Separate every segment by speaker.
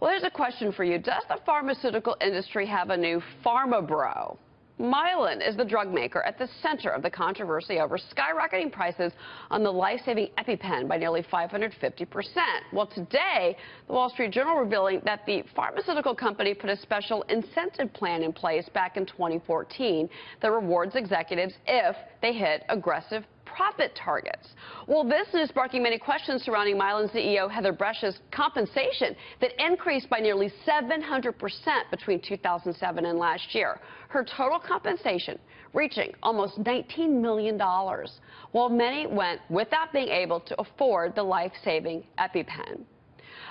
Speaker 1: Well, here's a question for you. Does the pharmaceutical industry have a new pharma bro? Mylan is the drug maker at the center of the controversy over skyrocketing prices on the life-saving EpiPen by nearly 550%. Well, today, the Wall Street Journal revealing that the pharmaceutical company put a special incentive plan in place back in 2014 that rewards executives if they hit aggressive profit targets. Well, this is sparking many questions surrounding Mylan CEO Heather Bresch's compensation that increased by nearly 700% between 2007 and last year. Her total compensation reaching almost $19 million, while many went without being able to afford the life-saving EpiPen.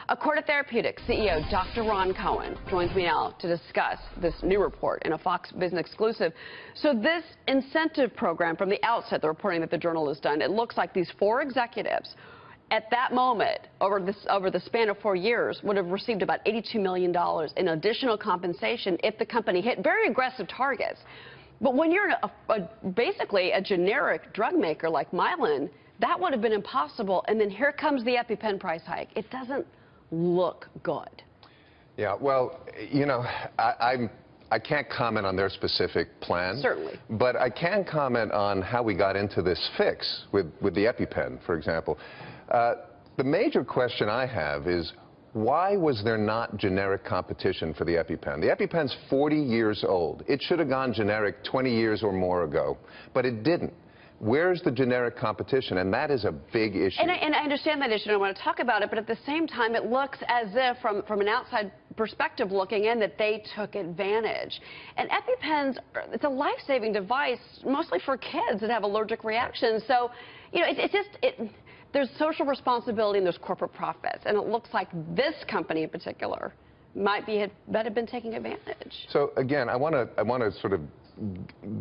Speaker 1: Acorda Therapeutics CEO Dr. Cohen joins me now to discuss this new report in a Fox Business exclusive. So this incentive program, from the outset, the reporting that the Journal has done, it looks like these 4 executives at that moment, over the span of 4 years, would have received about $82 million in additional compensation if the company hit very aggressive targets. But when you're basically a generic drug maker like Mylan, that would have been impossible. And then here comes the EpiPen price hike. It doesn't look good.
Speaker 2: Yeah, well, you know, I can't comment on their specific plan.
Speaker 1: Certainly.
Speaker 2: But I can comment on how we got into this fix with the EpiPen, for example. The major question I have is, why was there not generic competition for the EpiPen? The EpiPen's 40 years old. It should have gone generic 20 years or more ago, but it didn't. Where's the generic competition? And that is a big issue.
Speaker 1: And I understand that issue, and I want to talk about it, but at the same time, it looks as if, from an outside perspective looking in, that they took advantage. And EpiPens, it's a life-saving device, mostly for kids that have allergic reactions. So, you know, there's social responsibility and there's corporate profits. And it looks like this company in particular might have been taking advantage.
Speaker 2: So, again, I want to sort of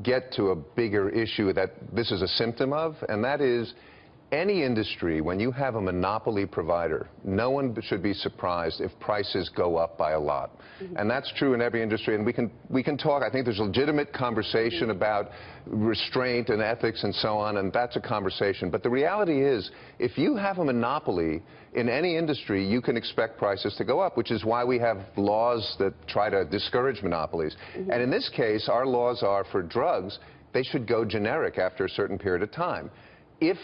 Speaker 2: get to a bigger issue that this is a symptom of, and that is any industry, when you have a monopoly provider, no one should be surprised if prices go up by a lot. And that's true in every industry, and we can talk. I think there's a legitimate conversation about restraint and ethics and so on, and that's a conversation. But the reality is, if you have a monopoly in any industry, you can expect prices to go up, which is why we have laws that try to discourage monopolies. And in this case, our laws are for drugs, they should go generic after a certain period of time. If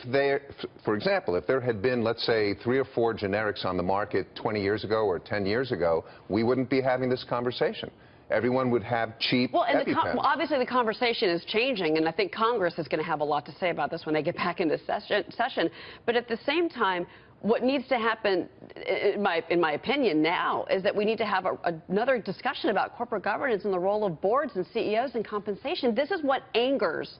Speaker 2: for example, if there had been, let's say, 3 or 4 generics on the market 20 years ago or 10 years ago, we wouldn't be having this conversation. Everyone would have cheap EpiPens.
Speaker 1: Well, obviously the conversation is changing, and I think Congress is going to have a lot to say about this when they get back into session. But at the same time, what needs to happen, in my opinion now, is that we need to have another discussion about corporate governance and the role of boards and CEOs and compensation. This is what angers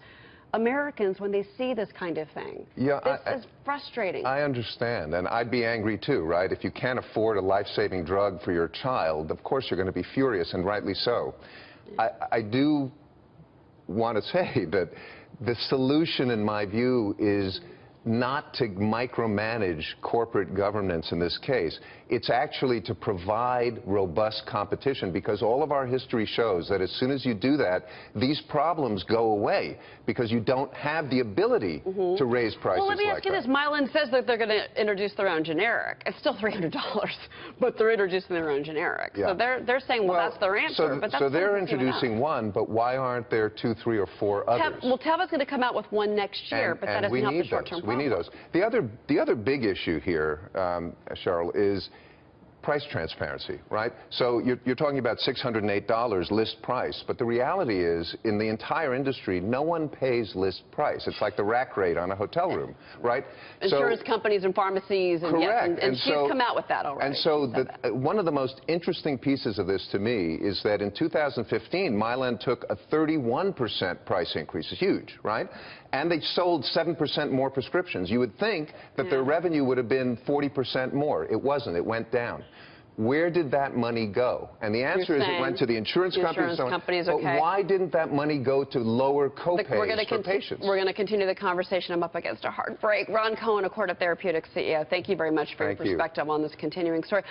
Speaker 1: Americans when they see this kind of thing.
Speaker 2: Yeah,
Speaker 1: this is frustrating.
Speaker 2: I understand, and I'd be angry too, right? If you can't afford a life-saving drug for your child, of course you're going to be furious, and rightly so. I do want to say that the solution, in my view, is not to micromanage corporate governance in this case. It's actually to provide robust competition, because all of our history shows that as soon as you do that, these problems go away because you don't have the ability to raise prices.
Speaker 1: Well, let me ask you this. Mylan says that they're going to introduce their own generic. It's still $300, but they're introducing their own generic. Yeah. So they're saying, well, that's their answer.
Speaker 2: So they're introducing one, but why aren't there 2, 3, or 4 others?
Speaker 1: Well, Teva's going to come out with one next year, but that doesn't help the short-term problem.
Speaker 2: We need those. The other big issue here, Cheryl, is price transparency, right? So you're talking about $608 list price, but the reality is, in the entire industry, no one pays list price. It's like the rack rate on a hotel room, right?
Speaker 1: Insurance companies and pharmacies, and
Speaker 2: correct.
Speaker 1: And she's come out with that already.
Speaker 2: And so one of the most interesting pieces of this to me is that in 2015, Mylan took a 31% price increase. It's huge, right? And they sold 7% more prescriptions. You would think that their revenue would have been 40% more. It wasn't. It went down. Where did that money go? And the answer is it went to the insurance companies. But why didn't that money go to lower co-pays for patients?
Speaker 1: We're going to continue the conversation. I'm up against a hard break. Cohen, Acorda Therapeutics CEO, thank you very much for your perspective on this continuing story.